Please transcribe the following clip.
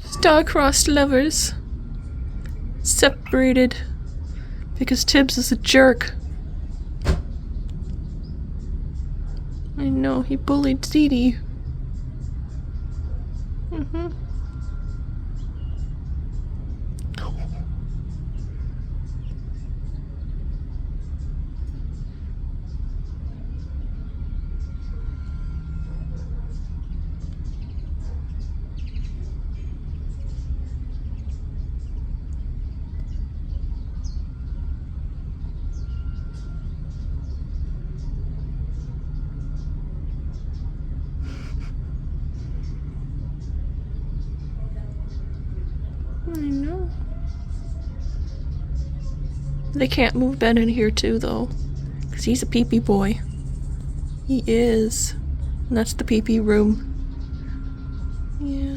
Star-crossed lovers. Separated. Because Tibbs is a jerk. I know, he bullied Ziti. I know. They can't move Ben in here too, though. Because he's a pee-pee boy. He is. And that's the pee-pee room. Yeah.